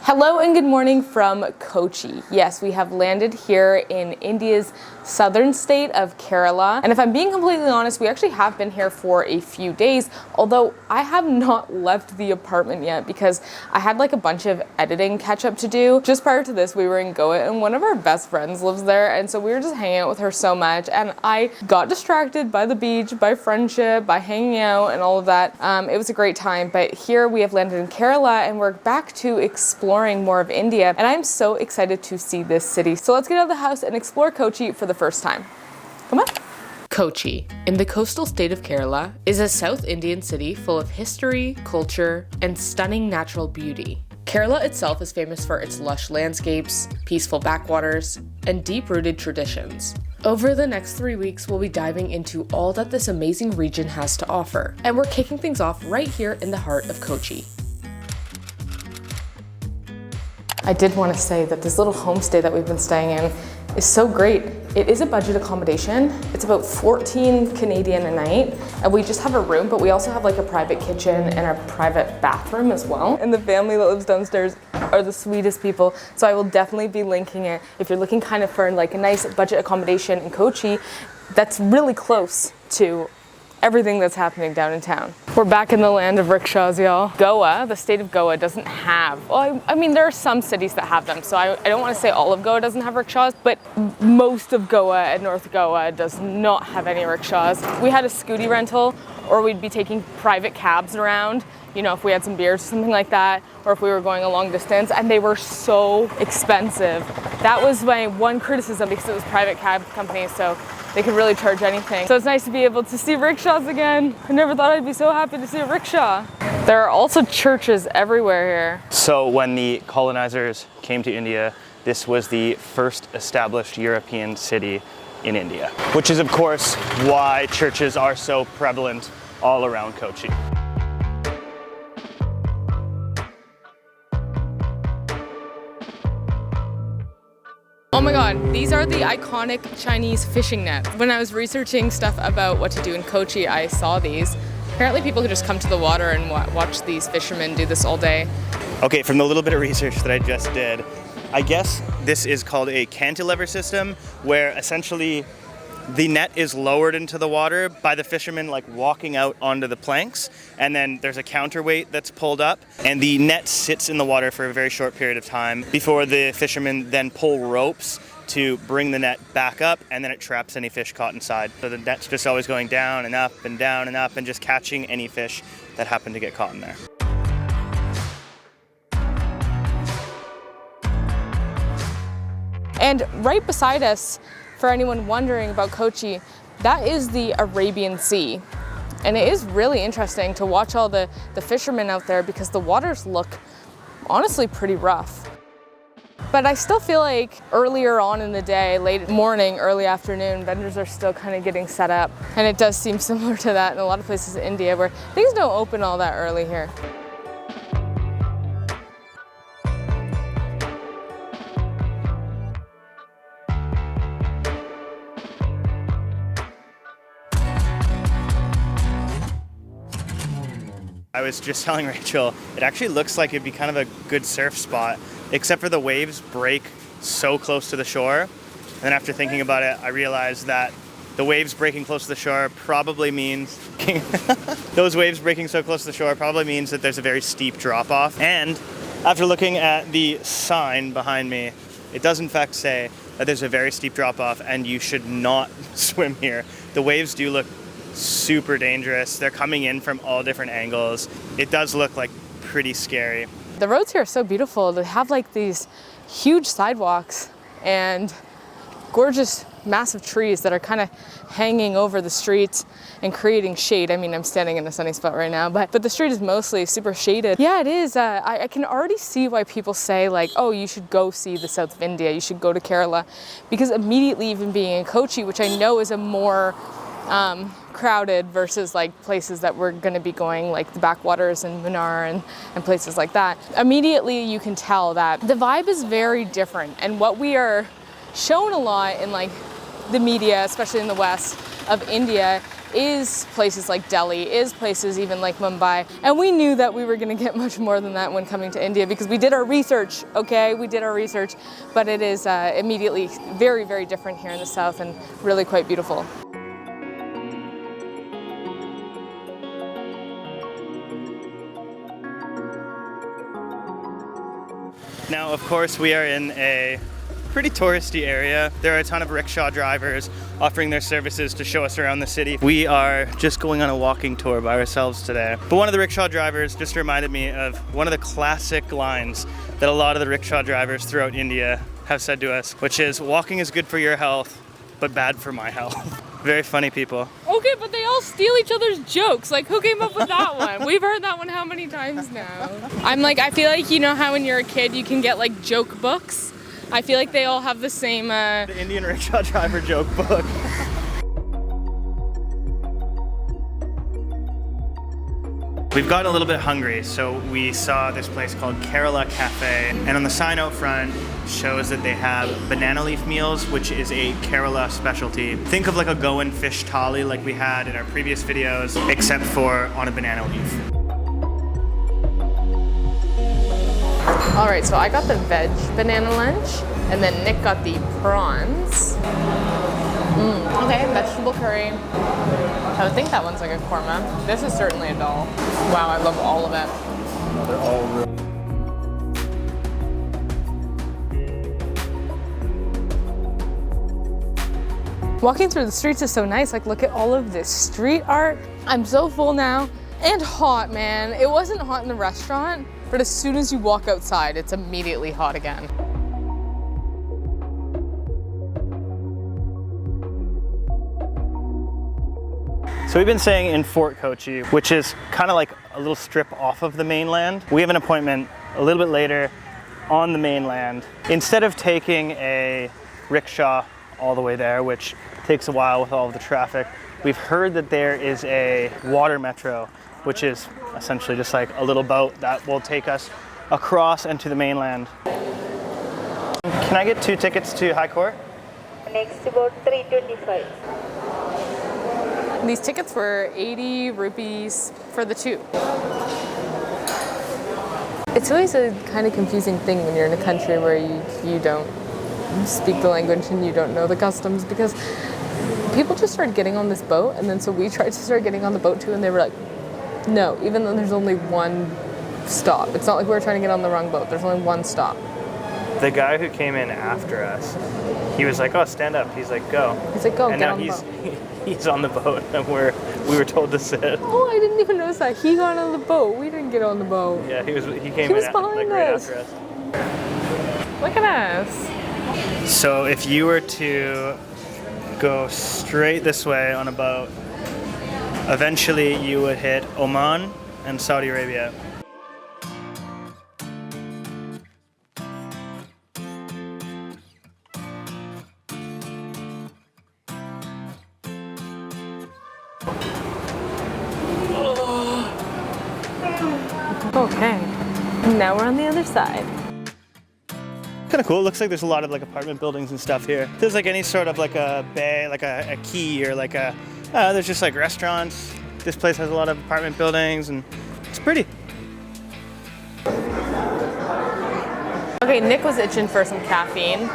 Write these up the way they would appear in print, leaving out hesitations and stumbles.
Hello and good morning from Kochi. Yes, we have landed here in India's southern state of Kerala. And if I'm being completely honest, we actually have been here for a few days, although I have not left the apartment yet because I had like a bunch of editing catch up to do. Just prior to this, we were in Goa and one of our best friends lives there. And so we were just hanging out with her so much. And I got distracted by the beach, by friendship, by hanging out and all of that. It was a great time. But here we have landed in Kerala and we're back to exploring more of India, and I'm so excited to see this city. So let's get out of the house and explore Kochi for the first time. Come on. Kochi, in the coastal state of Kerala, is a South Indian city full of history, culture, and stunning natural beauty. Kerala itself is famous for its lush landscapes, peaceful backwaters, and deep-rooted traditions. Over the next 3 weeks, we'll be diving into all that this amazing region has to offer, and we're kicking things off right here in the heart of Kochi. I did want to say that this little homestay that we've been staying in is so great. It is a budget accommodation. It's about 14 Canadian a night, and we just have a room, but we also have like a private kitchen and a private bathroom as well. And the family that lives downstairs are the sweetest people, so I will definitely be linking it. If you're looking kind of for like a nice budget accommodation in Kochi, that's really close to everything that's happening down in town. We're back in the land of rickshaws, y'all. Goa, the state of Goa, doesn't have, well, I mean, there are some cities that have them, so I don't want to say all of Goa doesn't have rickshaws, but most of Goa and North Goa does not have any rickshaws. We had a scooty rental, or we'd be taking private cabs around, you know, if we had some beers or something like that, or if we were going a long distance, and they were so expensive. That was my one criticism, because it was private cab companies, so they could really charge anything. So it's nice to be able to see rickshaws again. I never thought I'd be so happy to see a rickshaw. There are also churches everywhere here. So when the colonizers came to India, this was the first established European city in India, which is of course why churches are so prevalent all around Kochi. Oh my god, these are the iconic Chinese fishing nets. When I was researching stuff about what to do in Kochi, I saw these. Apparently people could just come to the water and watch these fishermen do this all day. Okay, from the little bit of research that I just did, I guess this is called a cantilever system, where essentially the net is lowered into the water by the fishermen like walking out onto the planks, and then there's a counterweight that's pulled up, and the net sits in the water for a very short period of time before the fishermen then pull ropes to bring the net back up, and then it traps any fish caught inside. So the net's just always going down and up and down and up and just catching any fish that happen to get caught in there. And right beside us, for anyone wondering about Kochi, that is the Arabian Sea. And it is really interesting to watch all the fishermen out there because the waters look honestly pretty rough. But I still feel like earlier on in the day, late morning, early afternoon, vendors are still kind of getting set up. And it does seem similar to that in a lot of places in India where things don't open all that early here. I was just telling Rachel, it actually looks like it'd be kind of a good surf spot, except for the waves break so close to the shore. And then after thinking about it, I realized that the waves breaking close to the shore probably means, those waves breaking so close to the shore probably means that there's a very steep drop off. And after looking at the sign behind me, it does in fact say that there's a very steep drop off and you should not swim here. The waves do look super dangerous. They're coming in from all different angles. It does look like pretty scary. The roads here are so beautiful. They have like these huge sidewalks and gorgeous massive trees that are kind of hanging over the streets and creating shade. I mean, I'm standing in a sunny spot right now, but the street is mostly super shaded. Yeah, it is. I can already see why people say like, oh, you should go see the south of India. You should go to Kerala, because immediately even being in Kochi, which I know is a more crowded versus like places that we're going to be going, like the backwaters and Munnar and places like that. Immediately you can tell that the vibe is very different, and what we are shown a lot in like the media, especially in the West of India, is places like Delhi, is places even like Mumbai. And we knew that we were gonna get much more than that when coming to India because we did our research, okay? We did our research, but it is immediately very, very different here in the south and really quite beautiful. Now, of course, we are in a pretty touristy area. There are a ton of rickshaw drivers offering their services to show us around the city. We are just going on a walking tour by ourselves today. But one of the rickshaw drivers just reminded me of one of the classic lines that a lot of the rickshaw drivers throughout India have said to us, which is, walking is good for your health, but bad for my health. Very funny people. Okay, but they all steal each other's jokes. Like, who came up with that one? We've heard that one how many times now? I feel like, you know how when you're a kid you can get like joke books? I feel like they all have the same... The Indian rickshaw driver joke book. We've gotten a little bit hungry, so we saw this place called Kerala Cafe, and on the sign out front shows that they have banana leaf meals, which is a Kerala specialty. Think of like a Goan fish thali like we had in our previous videos, except for on a banana leaf. All right, so I got the veg banana lunch, and then Nick got the prawns. Okay, vegetable curry. I would think that one's like a korma. This is certainly a dal. Wow, I love all of it. They're all real. Walking through the streets is so nice. Like, look at all of this street art. I'm so full now. And hot, man. It wasn't hot in the restaurant, but as soon as you walk outside, it's immediately hot again. So we've been staying in Fort Kochi, which is kind of like a little strip off of the mainland. We have an appointment a little bit later on the mainland. Instead of taking a rickshaw all the way there, which takes a while with all of the traffic, we've heard that there is a water metro, which is essentially just like a little boat that will take us across into the mainland. Can I get 2 tickets to High Court? Next about 325. These tickets were 80 rupees for the 2. It's always a kind of confusing thing when you're in a country where you don't speak the language and you don't know the customs, because people just started getting on this boat, and then so we tried to start getting on the boat too, and they were like, no, even though there's only one stop. It's not like we were trying to get on the wrong boat. There's only one stop. The guy who came in after us, he was like, oh, stand up. He's like, go. He's like, go, and get now on the boat. He's on the boat, and we were told to sit. Oh, I didn't even notice that. He got on the boat. We didn't get on the boat. Yeah, he came in behind right us. after us. Look at us. So if you were to go straight this way on a boat, eventually you would hit Oman and Saudi Arabia. Okay, now we're on the other side. Kind of cool. It looks like there's a lot of like apartment buildings and stuff here. There's like any sort of like a bay, like a quay, or like there's just like restaurants. This place has a lot of apartment buildings and it's pretty. Okay, Nick was itching for some caffeine.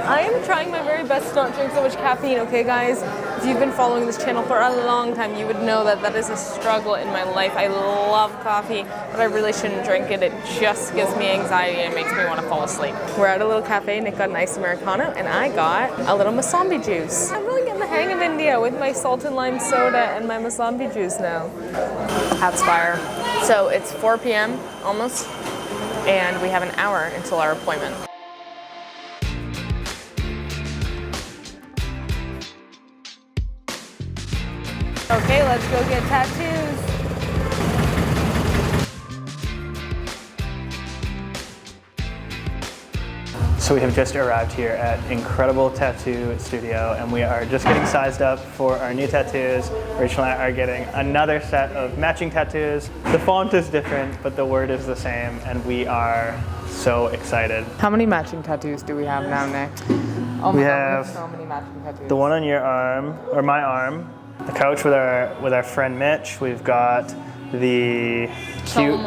I am trying my very best to not drink so much caffeine, okay guys? If you've been following this channel for a long time, you would know that that is a struggle in my life. I love coffee, but I really shouldn't drink it. It just gives me anxiety and makes me want to fall asleep. We're at a little cafe. Nick got an iced Americano, and I got a little Mosambi juice. I'm really getting the hang of India with my salt and lime soda and my Mosambi juice now. That's fire. So it's 4 p.m. almost, and we have an hour until our appointment. Okay, let's go get tattoos. So we have just arrived here at Incredible Tattoo Studio, and we are just getting sized up for our new tattoos. Rachel and I are getting another set of matching tattoos. The font is different, but the word is the same, and we are so excited. How many matching tattoos do we have now, Nick? Oh my God, we have so many matching tattoos. The one on your arm, or my arm, The couch with our friend Mitch. We've got the cute.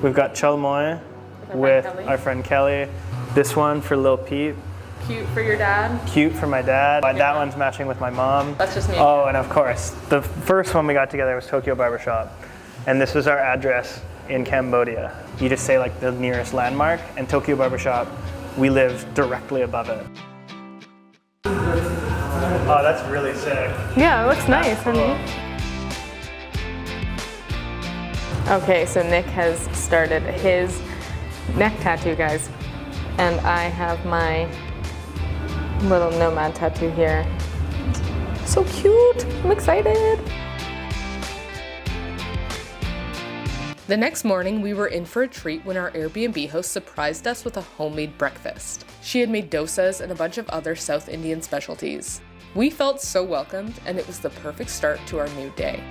We've got Chalmoy with our friend Kelly. This one for Lil Pete. Cute for your dad. Cute for my dad. That one's matching with my mom. That's just me. Oh, and of course, the first one we got together was Tokyo Barbershop. And this is our address in Cambodia. You just say like the nearest landmark, and Tokyo Barbershop, we live directly above it. Oh, that's really sick. Yeah, it looks nice, honey. Okay, so Nick has started his neck tattoo, guys. And I have my little nomad tattoo here. So cute, I'm excited. The next morning, we were in for a treat when our Airbnb host surprised us with a homemade breakfast. She had made dosas and a bunch of other South Indian specialties. We felt so welcomed, and it was the perfect start to our new day.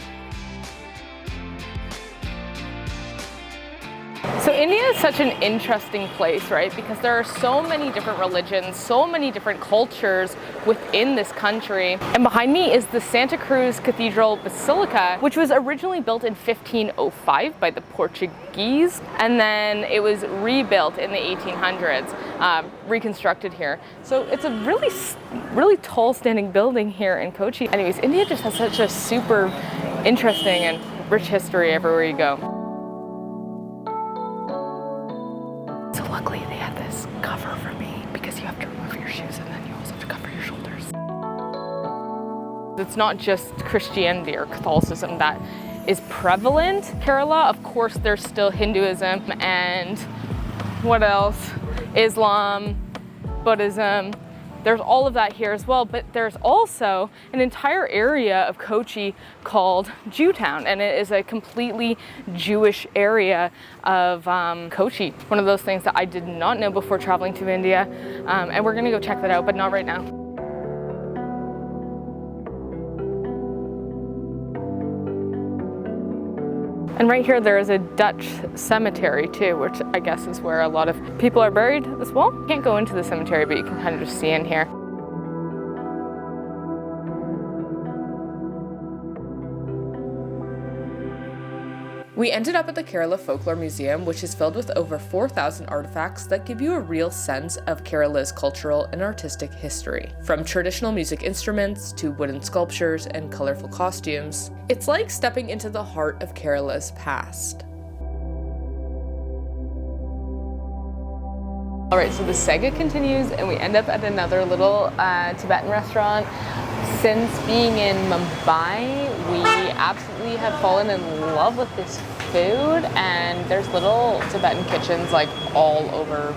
So India is such an interesting place, right? Because there are so many different religions, so many different cultures within this country. And behind me is the Santa Cruz Cathedral Basilica, which was originally built in 1505 by the Portuguese. And then it was rebuilt in the 1800s, reconstructed here. So it's a really tall standing building here in Kochi. Anyways, India just has such a super interesting and rich history everywhere you go. So luckily they had this cover for me because you have to remove your shoes and then you also have to cover your shoulders. It's not just Christianity or Catholicism that is prevalent in Kerala. Of course, there's still Hinduism and what else? Islam, Buddhism. There's all of that here as well, but there's also an entire area of Kochi called Jewtown, and it is a completely Jewish area of Kochi. One of those things that I did not know before traveling to India, and we're gonna go check that out, but not right now. And right here there is a Dutch cemetery too, which I guess is where a lot of people are buried as well. You can't go into the cemetery, but you can kind of just see in here. We ended up at the Kerala Folklore Museum, which is filled with over 4,000 artifacts that give you a real sense of Kerala's cultural and artistic history. From traditional music instruments to wooden sculptures and colorful costumes, it's like stepping into the heart of Kerala's past. All right, so the saga continues and we end up at another little Tibetan restaurant. Since being in Mumbai, we absolutely have fallen in love with this food, and there's little Tibetan kitchens like all over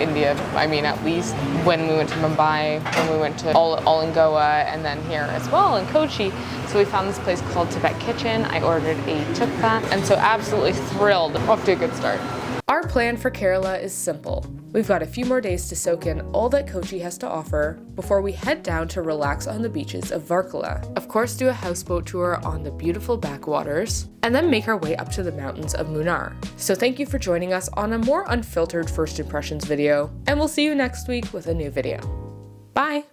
India. I mean, at least when we went to Mumbai, when we went to all in Goa, and then here as well in Kochi. So we found this place called Tibet Kitchen. I ordered a tukpa, and so absolutely thrilled. Off to a good start. Our plan for Kerala is simple. We've got a few more days to soak in all that Kochi has to offer before we head down to relax on the beaches of Varkala. Of course, do a houseboat tour on the beautiful backwaters, and then make our way up to the mountains of Munnar. So thank you for joining us on a more unfiltered first impressions video, and we'll see you next week with a new video. Bye!